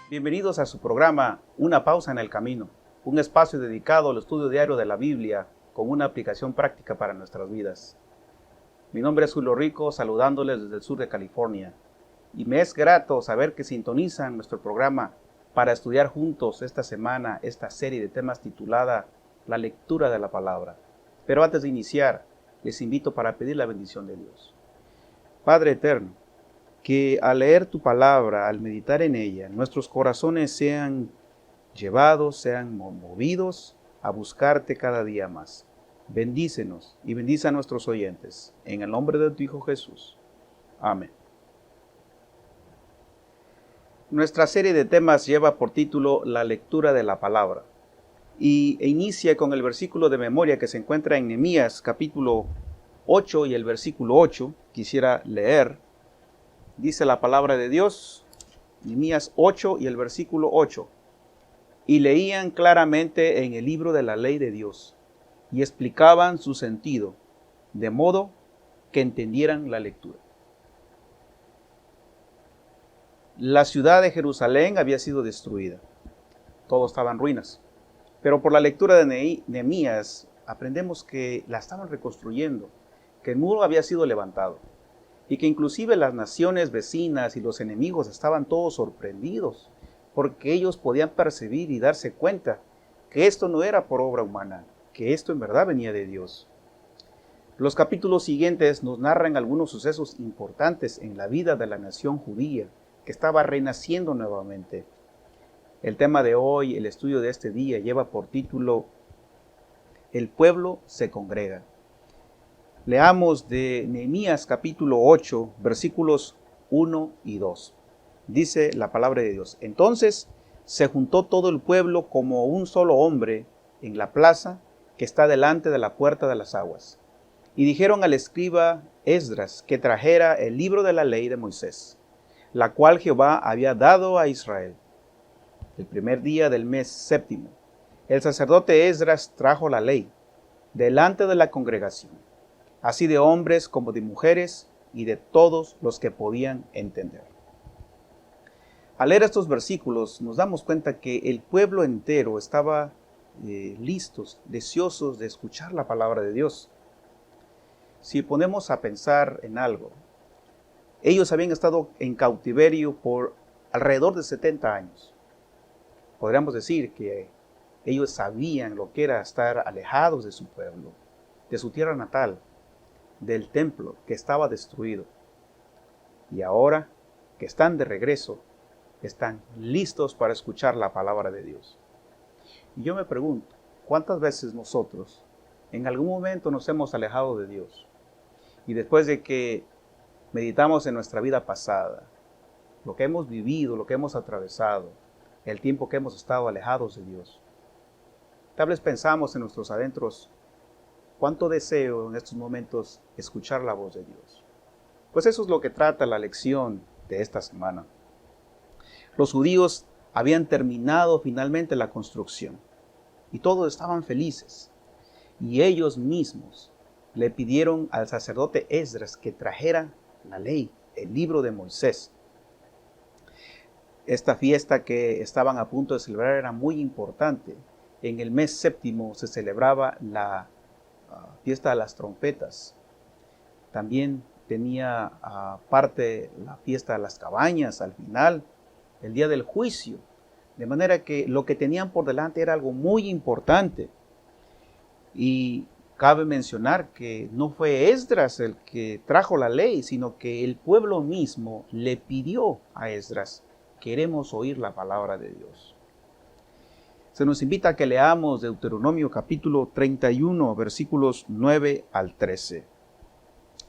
Bienvenidos a su programa Una pausa en el camino, un espacio dedicado al estudio diario de la Biblia con una aplicación práctica para nuestras vidas. Mi nombre es Julio Rico, saludándoles desde el sur de California, y me es grato saber que sintonizan nuestro programa para estudiar juntos esta semana esta serie de temas titulada La lectura de la palabra. Pero antes de iniciar, les invito para pedir la bendición de Dios. Padre eterno, que al leer tu palabra, al meditar en ella, nuestros corazones sean llevados, sean movidos a buscarte cada día más. Bendícenos y bendice a nuestros oyentes. En el nombre de tu Hijo Jesús. Amén. Nuestra serie de temas lleva por título La lectura de la palabra e inicia con el versículo de memoria que se encuentra en Nehemías capítulo 8 y el versículo 8. Quisiera leer. Dice la palabra de Dios, Nehemías 8 y el versículo 8. Y leían claramente en el libro de la ley de Dios, y explicaban su sentido, de modo que entendieran la lectura. La ciudad de Jerusalén había sido destruida. Todo estaba en ruinas. Pero por la lectura de Nehemías aprendemos que la estaban reconstruyendo, que el muro había sido levantado. Y que inclusive las naciones vecinas y los enemigos estaban todos sorprendidos, porque ellos podían percibir y darse cuenta que esto no era por obra humana, que esto en verdad venía de Dios. Los capítulos siguientes nos narran algunos sucesos importantes en la vida de la nación judía, que estaba renaciendo nuevamente. El tema de hoy, el estudio de este día, lleva por título El pueblo se congrega. Leamos de Nehemías capítulo 8, versículos 1 y 2. Dice la palabra de Dios. Entonces se juntó todo el pueblo como un solo hombre en la plaza que está delante de la puerta de las aguas. Y dijeron al escriba Esdras que trajera el libro de la ley de Moisés, la cual Jehová había dado a Israel. El primer día del mes séptimo, el sacerdote Esdras trajo la ley delante de la congregación, así de hombres como de mujeres y de todos los que podían entender. Al leer estos versículos nos damos cuenta que el pueblo entero estaba listos, deseosos de escuchar la palabra de Dios. Si ponemos a pensar en algo, ellos habían estado en cautiverio por alrededor de 70 años. Podríamos decir que ellos sabían lo que era estar alejados de su pueblo, de su tierra natal, del templo que estaba destruido. Y ahora que están de regreso, están listos para escuchar la palabra de Dios. Y yo me pregunto, ¿cuántas veces nosotros en algún momento nos hemos alejado de Dios? Y después de que meditamos en nuestra vida pasada, lo que hemos vivido, lo que hemos atravesado, el tiempo que hemos estado alejados de Dios, tal vez pensamos en nuestros adentros, ¿cuánto deseo en estos momentos escuchar la voz de Dios? Pues eso es lo que trata la lección de esta semana. Los judíos habían terminado finalmente la construcción y todos estaban felices. Y ellos mismos le pidieron al sacerdote Esdras que trajera la ley, el libro de Moisés. Esta fiesta que estaban a punto de celebrar era muy importante. En el mes séptimo se celebraba la fiesta de las trompetas. También tenía parte la fiesta de las cabañas al final, el día del juicio. De manera que lo que tenían por delante era algo muy importante. Y cabe mencionar que no fue Esdras el que trajo la ley, sino que el pueblo mismo le pidió a Esdras: queremos oír la palabra de Dios. Se nos invita a que leamos Deuteronomio capítulo 31, versículos 9 al 13.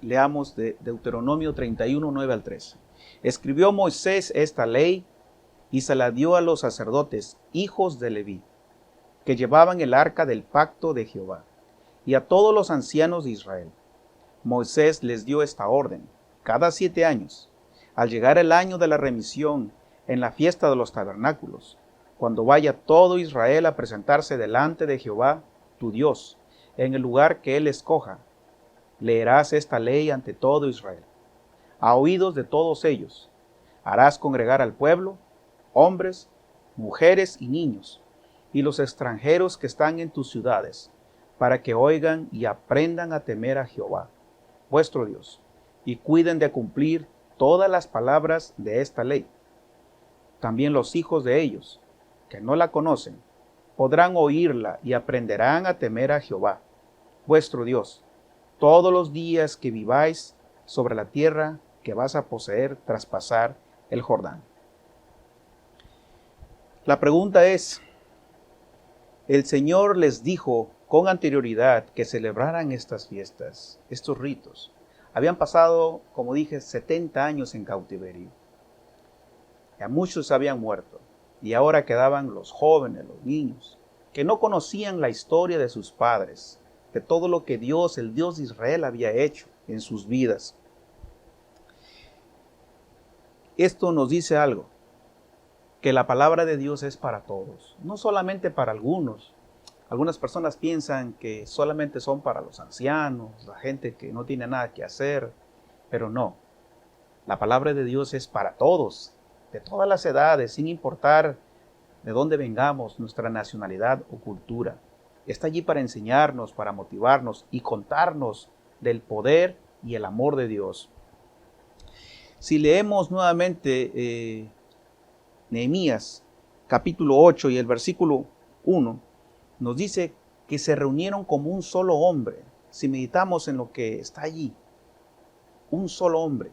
Leamos de Deuteronomio 31, 9 al 13. Escribió Moisés esta ley y se la dio a los sacerdotes, hijos de Leví, que llevaban el arca del pacto de Jehová, y a todos los ancianos de Israel. Moisés les dio esta orden: cada 7 años, al llegar el año de la remisión, en la fiesta de los tabernáculos, cuando vaya todo Israel a presentarse delante de Jehová, tu Dios, en el lugar que él escoja, leerás esta ley ante todo Israel. A oídos de todos ellos, harás congregar al pueblo, hombres, mujeres y niños, y los extranjeros que están en tus ciudades, para que oigan y aprendan a temer a Jehová, vuestro Dios, y cuiden de cumplir todas las palabras de esta ley. También los hijos de ellos, que no la conocen, podrán oírla y aprenderán a temer a Jehová, vuestro Dios, todos los días que viváis sobre la tierra que vas a poseer tras pasar el Jordán. La pregunta es, el Señor les dijo con anterioridad que celebraran estas fiestas, estos ritos. Habían pasado, como dije, 70 años en cautiverio. Ya muchos habían muerto y ahora quedaban los jóvenes, los niños, que no conocían la historia de sus padres, de todo lo que Dios, el Dios de Israel, había hecho en sus vidas. Esto nos dice algo, que la palabra de Dios es para todos, no solamente para algunos. Algunas personas piensan que solamente son para los ancianos, la gente que no tiene nada que hacer, pero no. La palabra de Dios es para todos, de todas las edades, sin importar de dónde vengamos, nuestra nacionalidad o cultura. Está allí para enseñarnos, para motivarnos y contarnos del poder y el amor de Dios. Si leemos nuevamente Nehemías capítulo 8 y el versículo 1, nos dice que se reunieron como un solo hombre. Si meditamos en lo que está allí, un solo hombre.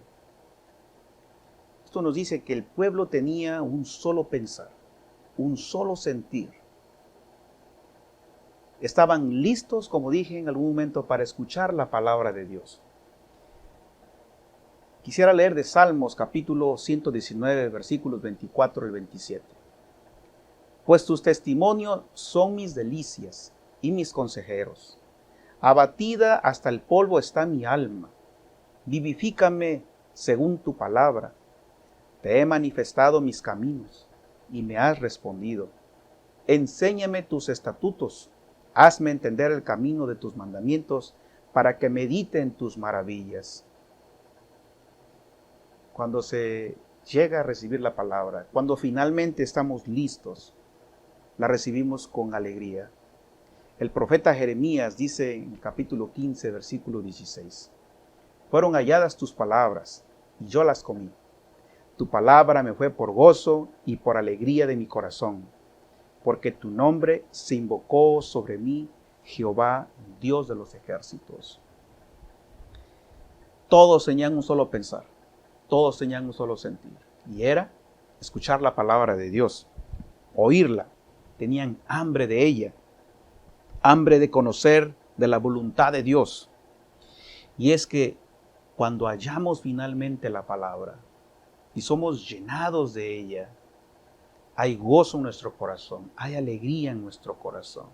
Esto nos dice que el pueblo tenía un solo pensar, un solo sentir. Estaban listos, como dije en algún momento, para escuchar la palabra de Dios. Quisiera leer de Salmos capítulo 119, versículos 24 y 27. Pues tus testimonios son mis delicias y mis consejeros. Abatida hasta el polvo está mi alma. Vivifícame según tu palabra. Te he manifestado mis caminos y me has respondido. Enséñame tus estatutos. Hazme entender el camino de tus mandamientos para que medite en tus maravillas. Cuando se llega a recibir la palabra, cuando finalmente estamos listos, la recibimos con alegría. El profeta Jeremías dice en el capítulo 15, versículo 16, fueron halladas tus palabras, y yo las comí. Tu palabra me fue por gozo y por alegría de mi corazón, porque tu nombre se invocó sobre mí, Jehová, Dios de los ejércitos. Todos tenían un solo pensar. Todos tenían un solo sentir, y era escuchar la palabra de Dios, oírla. Tenían hambre de ella, hambre de conocer de la voluntad de Dios. Y es que cuando hallamos finalmente la palabra y somos llenados de ella, hay gozo en nuestro corazón, hay alegría en nuestro corazón.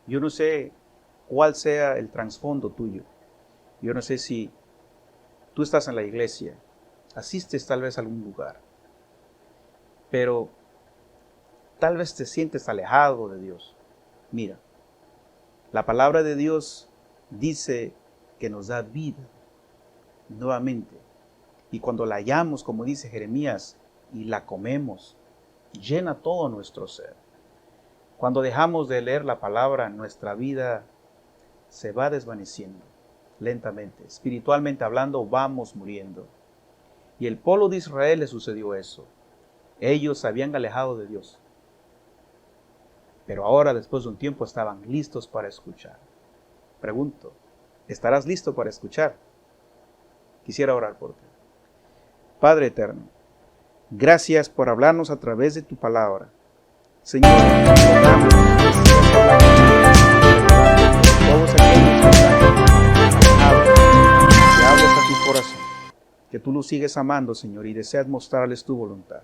Yo no sé cuál sea el trasfondo tuyo. Yo no sé si tú estás en la iglesia, asistes tal vez a algún lugar, pero tal vez te sientes alejado de Dios. Mira, la palabra de Dios dice que nos da vida nuevamente. Y cuando la hallamos, como dice Jeremías, y la comemos, llena todo nuestro ser. Cuando dejamos de leer la palabra, nuestra vida se va desvaneciendo lentamente. Espiritualmente hablando, vamos muriendo. Y el pueblo de Israel le sucedió eso. Ellos se habían alejado de Dios. Pero ahora, después de un tiempo, estaban listos para escuchar. Pregunto, ¿estarás listo para escuchar? Quisiera orar por ti. Padre eterno, gracias por hablarnos a través de tu palabra. Señor, oramos todos aquellos que hables a tu corazón. que tú los sigues amando, Señor, y deseas mostrarles tu voluntad.